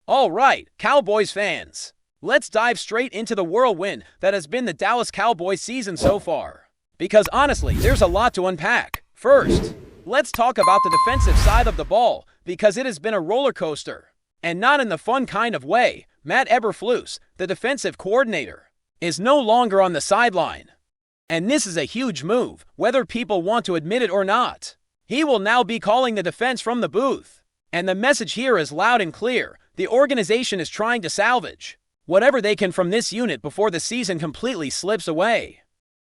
All right, Cowboys fans, let's dive straight into the whirlwind that has been the Dallas Cowboys season so far. Because honestly, there's a lot to unpack. First, let's talk about the defensive side of the ball, because it has been a roller coaster. And not in the fun kind of way. Matt Eberflus, the defensive coordinator, is no longer on the sideline. And this is a huge move, whether people want to admit it or not. He will now be calling the defense from the booth. And the message here is loud and clear. The organization is trying to salvage whatever they can from this unit before the season completely slips away.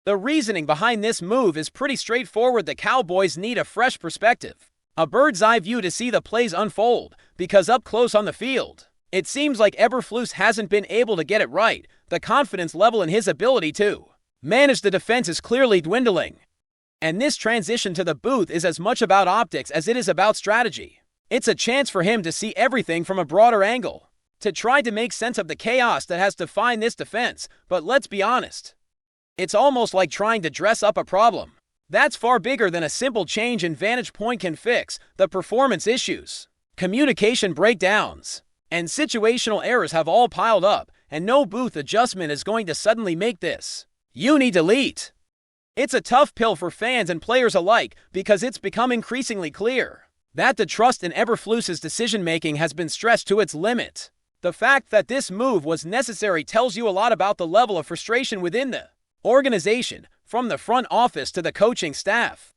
The reasoning behind this move is pretty straightforward. The Cowboys need a fresh perspective, a bird's eye view to see the plays unfold, because up close on the field, it seems like Eberflus hasn't been able to get it right. The confidence level in his ability to manage the defense is clearly dwindling. And this transition to the booth is as much about optics as it is about strategy. It's a chance for him to see everything from a broader angle, to try to make sense of the chaos that has defined this defense. But let's be honest, it's almost like trying to dress up a problem that's far bigger than a simple change in vantage point can fix. The performance issues, communication breakdowns, and situational errors have all piled up, and no booth adjustment is going to suddenly make this unit elite. It's a tough pill for fans and players alike, because it's become increasingly clear that the trust in Eberflus's decision-making has been stretched to its limit. The fact that this move was necessary tells you a lot about the level of frustration within the organization, from the front office to the coaching staff.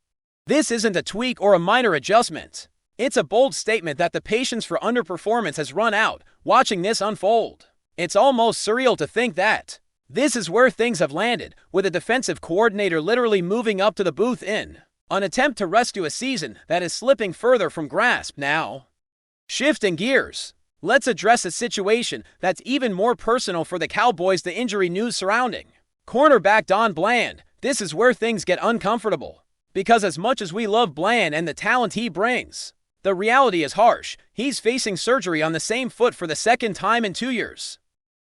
This isn't a tweak or a minor adjustment. It's a bold statement that the patience for underperformance has run out. Watching this unfold, it's almost surreal to think that this is where things have landed, with a defensive coordinator literally moving up to the booth in an attempt to rescue a season that is slipping further from grasp now. Shifting gears, let's address a situation that's even more personal for the Cowboys: the injury news surrounding cornerback Don Bland. This is where things get uncomfortable, because as much as we love Bland and the talent he brings, the reality is harsh. He's facing surgery on the same foot for the second time in 2 years.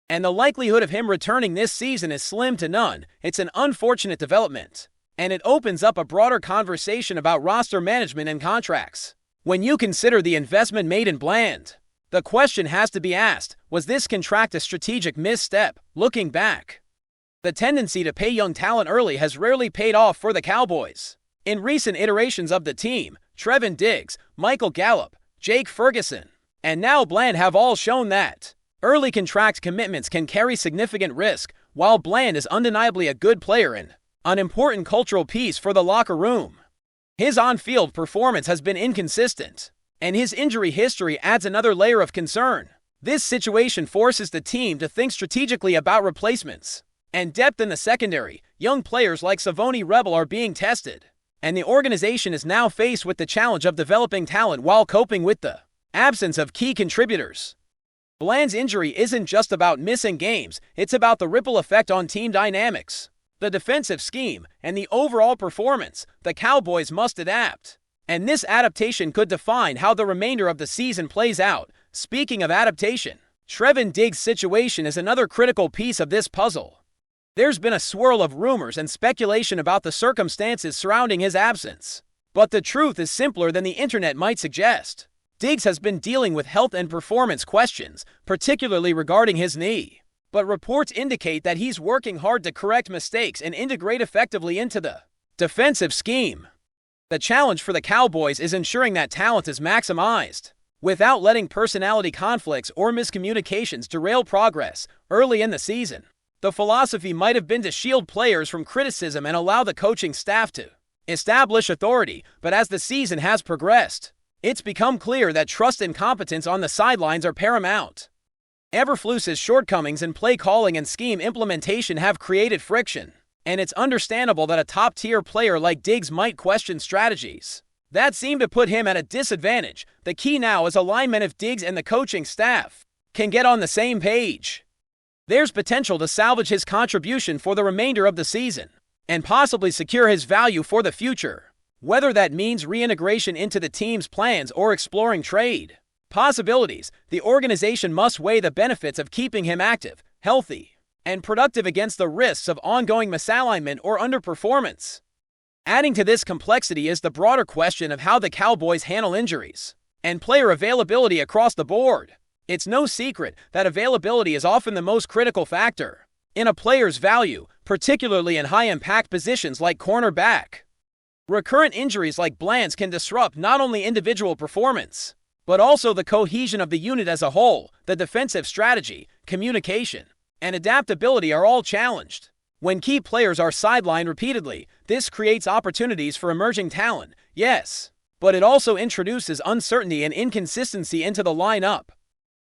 And the likelihood of him returning this season is slim to none. It's an unfortunate development, and it opens up a broader conversation about roster management and contracts. When you consider the investment made in Bland, the question has to be asked, was this contract a strategic misstep? Looking back, the tendency to pay young talent early has rarely paid off for the Cowboys. In recent iterations of the team, Trevan Diggs, Michael Gallup, Jake Ferguson, and now Bland have all shown that early contract commitments can carry significant risk. While Bland is undeniably a good player and an important cultural piece for the locker room, his on-field performance has been inconsistent, and his injury history adds another layer of concern. This situation forces the team to think strategically about replacements and depth in the secondary. Young players like Savoni Rebel are being tested, and the organization is now faced with the challenge of developing talent while coping with the absence of key contributors. Bland's injury isn't just about missing games, it's about the ripple effect on team dynamics, the defensive scheme, and the overall performance. The Cowboys must adapt, and this adaptation could define how the remainder of the season plays out. Speaking of adaptation, Trevan Diggs' situation is another critical piece of this puzzle. There's been a swirl of rumors and speculation about the circumstances surrounding his absence, but the truth is simpler than the internet might suggest. Diggs has been dealing with health and performance questions, particularly regarding his knee, but reports indicate that he's working hard to correct mistakes and integrate effectively into the defensive scheme. The challenge for the Cowboys is ensuring that talent is maximized, without letting personality conflicts or miscommunications derail progress. Early in the season, the philosophy might have been to shield players from criticism and allow the coaching staff to establish authority, but as the season has progressed, it's become clear that trust and competence on the sidelines are paramount. Eberflus's shortcomings in play calling and scheme implementation have created friction, and it's understandable that a top-tier player like Diggs might question strategies that seem to put him at a disadvantage. The key now is alignment. If Diggs and the coaching staff can get on the same page, there's potential to salvage his contribution for the remainder of the season and possibly secure his value for the future, whether that means reintegration into the team's plans or exploring trade possibilities. The organization must weigh the benefits of keeping him active, healthy, and productive against the risks of ongoing misalignment or underperformance. Adding to this complexity is the broader question of how the Cowboys handle injuries and player availability across the board. It's no secret that availability is often the most critical factor in a player's value, particularly in high-impact positions like cornerback. Recurrent injuries like Bland's can disrupt not only individual performance, but also the cohesion of the unit as a whole. The defensive strategy, communication, and adaptability are all challenged. When key players are sidelined repeatedly, this creates opportunities for emerging talent, yes, but it also introduces uncertainty and inconsistency into the lineup.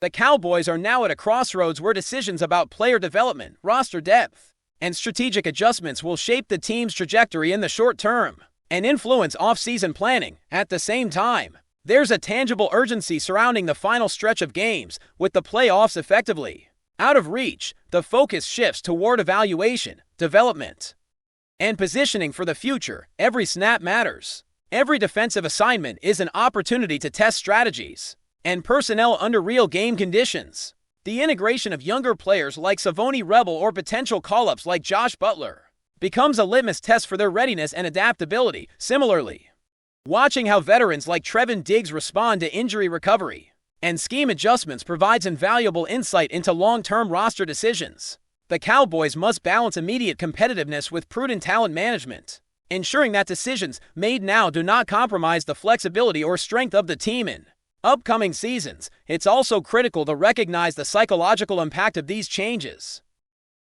The Cowboys are now at a crossroads where decisions about player development, roster depth, and strategic adjustments will shape the team's trajectory in the short term and influence off-season planning. At the same time, there's a tangible urgency surrounding the final stretch of games. With the playoffs effectively out of reach, the focus shifts toward evaluation, development, and positioning for the future. Every snap matters. Every defensive assignment is an opportunity to test strategies and personnel under real game conditions. The integration of younger players like Savoni Rebel or potential call-ups like Josh Butler becomes a litmus test for their readiness and adaptability. Similarly, watching how veterans like Trevan Diggs respond to injury recovery and scheme adjustments provides invaluable insight into long-term roster decisions. The Cowboys must balance immediate competitiveness with prudent talent management, ensuring that decisions made now do not compromise the flexibility or strength of the team in upcoming seasons. It's also critical to recognize the psychological impact of these changes.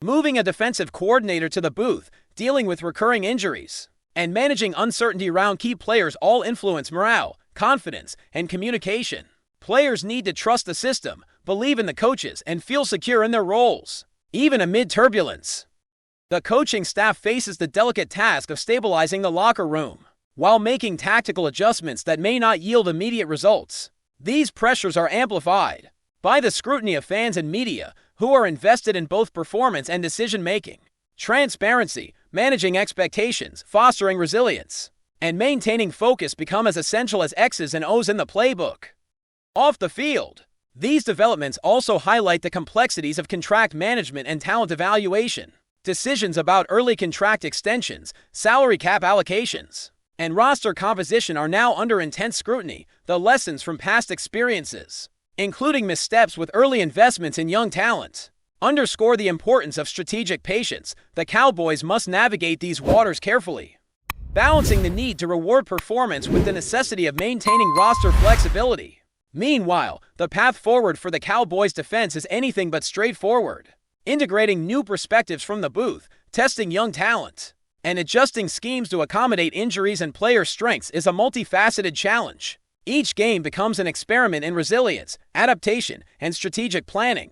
Moving a defensive coordinator to the booth, dealing with recurring injuries, and managing uncertainty around key players all influence morale, confidence, and communication. Players need to trust the system, believe in the coaches, and feel secure in their roles, even amid turbulence. The coaching staff faces the delicate task of stabilizing the locker room while making tactical adjustments that may not yield immediate results. These pressures are amplified by the scrutiny of fans and media who are invested in both performance and decision-making. Transparency, managing expectations, fostering resilience, and maintaining focus become as essential as X's and O's in the playbook. Off the field, these developments also highlight the complexities of contract management and talent evaluation. Decisions about early contract extensions, salary cap allocations, and roster composition are now under intense scrutiny. The lessons from past experiences, including missteps with early investments in young talent, underscore the importance of strategic patience. The Cowboys must navigate these waters carefully, balancing the need to reward performance with the necessity of maintaining roster flexibility. Meanwhile, the path forward for the Cowboys' defense is anything but straightforward. Integrating new perspectives from the booth, testing young talent, and adjusting schemes to accommodate injuries and player strengths is a multifaceted challenge. Each game becomes an experiment in resilience, adaptation, and strategic planning.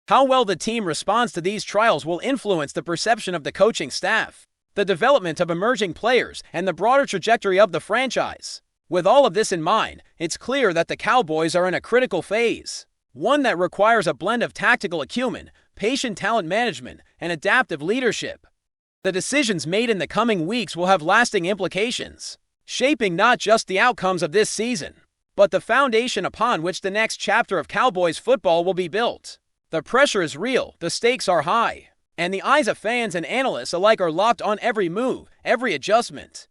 How well the team responds to these trials will influence the perception of the coaching staff, the development of emerging players, and the broader trajectory of the franchise. With all of this in mind, it's clear that the Cowboys are in a critical phase, one that requires a blend of tactical acumen, patient talent management, and adaptive leadership. The decisions made in the coming weeks will have lasting implications, shaping not just the outcomes of this season, but the foundation upon which the next chapter of Cowboys football will be built. The pressure is real, the stakes are high, and the eyes of fans and analysts alike are locked on every move, every adjustment,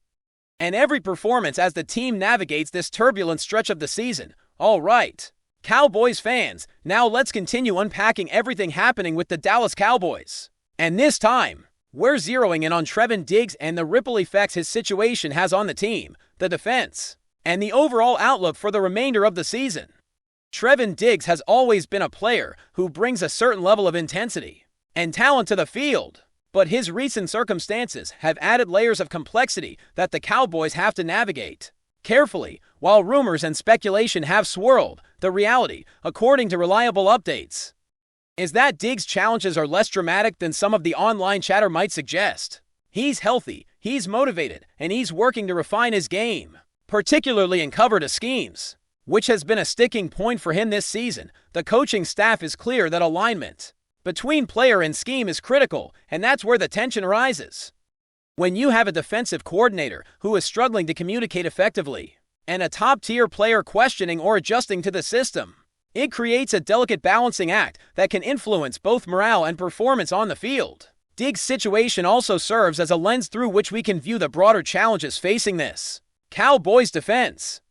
and every performance as the team navigates this turbulent stretch of the season. All right, Cowboys fans, now let's continue unpacking everything happening with the Dallas Cowboys. And this time, we're zeroing in on Trevan Diggs and the ripple effects his situation has on the team, the defense, and the overall outlook for the remainder of the season. Trevan Diggs has always been a player who brings a certain level of intensity and talent to the field, but his recent circumstances have added layers of complexity that the Cowboys have to navigate carefully. While rumors and speculation have swirled, the reality, according to reliable updates, is that Diggs' challenges are less dramatic than some of the online chatter might suggest. He's healthy, he's motivated, and he's working to refine his game, particularly in cover-2 schemes, which has been a sticking point for him this season. The coaching staff is clear that alignment between player and scheme is critical, and that's where the tension arises. When you have a defensive coordinator who is struggling to communicate effectively, and a top-tier player questioning or adjusting to the system, it creates a delicate balancing act that can influence both morale and performance on the field. Diggs' situation also serves as a lens through which we can view the broader challenges facing this Cowboys defense.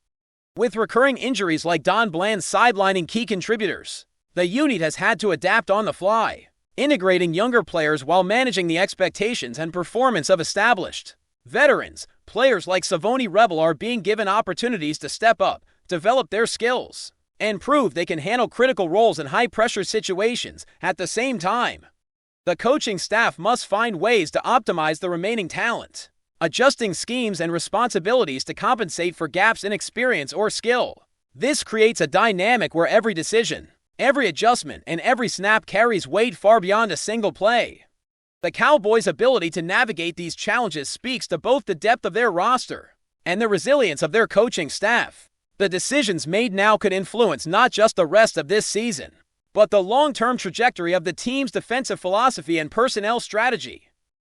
With recurring injuries like Don Bland sidelining key contributors, The unit has had to adapt on the fly, integrating younger players while managing the expectations and performance of established veterans. Players like Savoni Rebel are being given opportunities to step up, develop their skills, and prove they can handle critical roles in high-pressure situations. At the same time, the coaching staff must find ways to optimize the remaining talent, adjusting schemes and responsibilities to compensate for gaps in experience or skill. This creates a dynamic where every decision, every adjustment, and every snap carries weight far beyond a single play. The Cowboys' ability to navigate these challenges speaks to both the depth of their roster and the resilience of their coaching staff. The decisions made now could influence not just the rest of this season, but the long-term trajectory of the team's defensive philosophy and personnel strategy.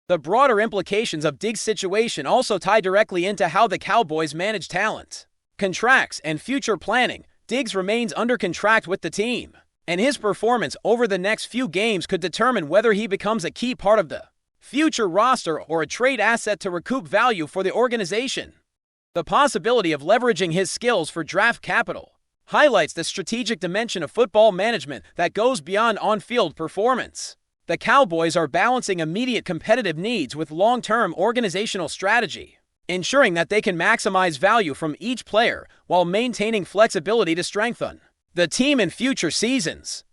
The broader implications of Diggs' situation also tie directly into how the Cowboys manage talent, contracts, and future planning. Diggs remains under contract with the team, and his performance over the next few games could determine whether he becomes a key part of the future roster or a trade asset to recoup value for the organization. The possibility of leveraging his skills for draft capital highlights the strategic dimension of football management that goes beyond on-field performance. The Cowboys are balancing immediate competitive needs with long-term organizational strategy, ensuring that they can maximize value from each player while maintaining flexibility to strengthen the team in future seasons.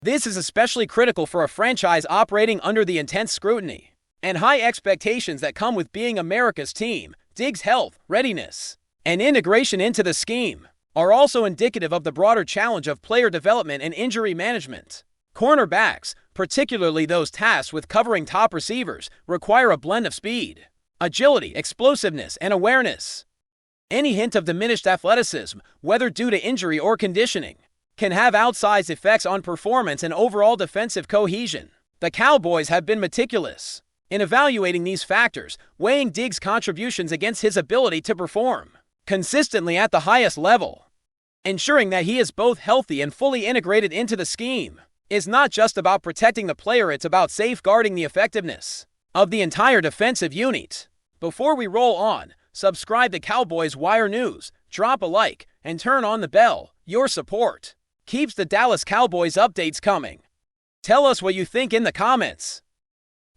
This is especially critical for a franchise operating under the intense scrutiny and high expectations that come with being America's team. Diggs' health, readiness, and integration into the scheme are also indicative of the broader challenge of player development and injury management. Cornerbacks, particularly those tasked with covering top receivers, require a blend of speed, agility, explosiveness, and awareness. Any hint of diminished athleticism, whether due to injury or conditioning, can have outsized effects on performance and overall defensive cohesion. The Cowboys have been meticulous in evaluating these factors, weighing Diggs' contributions against his ability to perform consistently at the highest level. Ensuring that he is both healthy and fully integrated into the scheme is not just about protecting the player, it's about safeguarding the effectiveness of the entire defensive unit. Before we roll on, subscribe to Cowboys Wire News, drop a like, and turn on the bell. Your support keeps the Dallas Cowboys updates coming. Tell us what you think in the comments.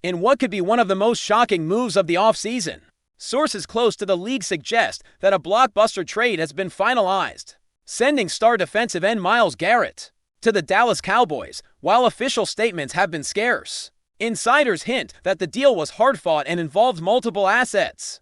In what could be one of the most shocking moves of the offseason, sources close to the league suggest that a blockbuster trade has been finalized, sending star defensive end MYLES GARRETT to the Dallas Cowboys. While official statements have been scarce, insiders hint that the deal was hard-fought and involved multiple assets,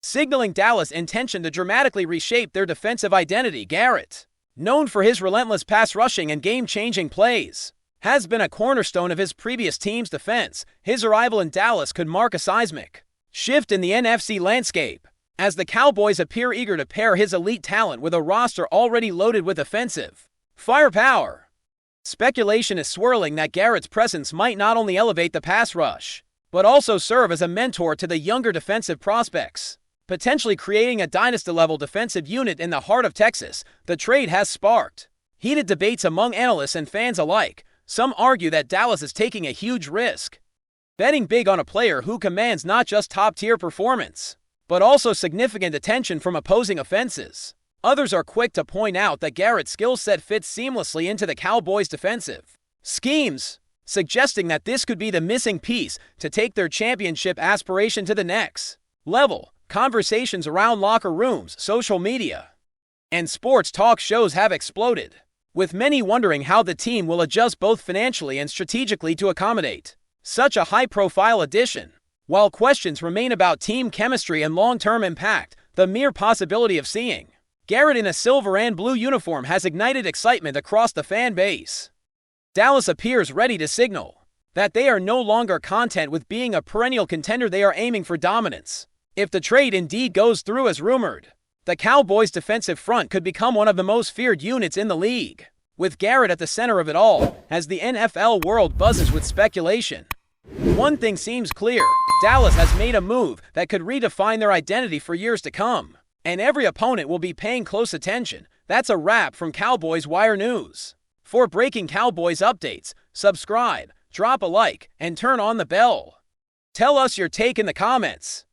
signaling Dallas' intention to dramatically reshape their defensive identity. GARRETT, known for his relentless pass rushing and game-changing plays, has been a cornerstone of his previous team's defense. His arrival in Dallas could mark a seismic shift in the NFC landscape, as the Cowboys appear eager to pair his elite talent with a roster already loaded with offensive firepower. Speculation is swirling that Garrett's presence might not only elevate the pass rush, but also serve as a mentor to the younger defensive prospects, potentially creating a dynasty-level defensive unit in the heart of Texas. The trade has sparked heated debates among analysts and fans alike. Some argue that Dallas is taking a huge risk, betting big on a player who commands not just top-tier performance, but also significant attention from opposing offenses. Others are quick to point out that Garrett's skill set fits seamlessly into the Cowboys' defensive schemes, suggesting that this could be the missing piece to take their championship aspiration to the next level. Conversations around locker rooms, social media, and sports talk shows have exploded, with many wondering how the team will adjust both financially and strategically to accommodate such a high-profile addition. While questions remain about team chemistry and long-term impact, the mere possibility of seeing Garrett in a silver and blue uniform has ignited excitement across the fan base. Dallas appears ready to signal that they are no longer content with being a perennial contender. They are aiming for dominance. If the trade indeed goes through as rumored, the Cowboys' defensive front could become one of the most feared units in the league, with Garrett at the center of it all. As the NFL world buzzes with speculation, one thing seems clear: Dallas has made a move that could redefine their identity for years to come, and every opponent will be paying close attention. That's a wrap from Cowboys Wire News. For breaking Cowboys updates, subscribe, drop a like, and turn on the bell. Tell us your take in the comments.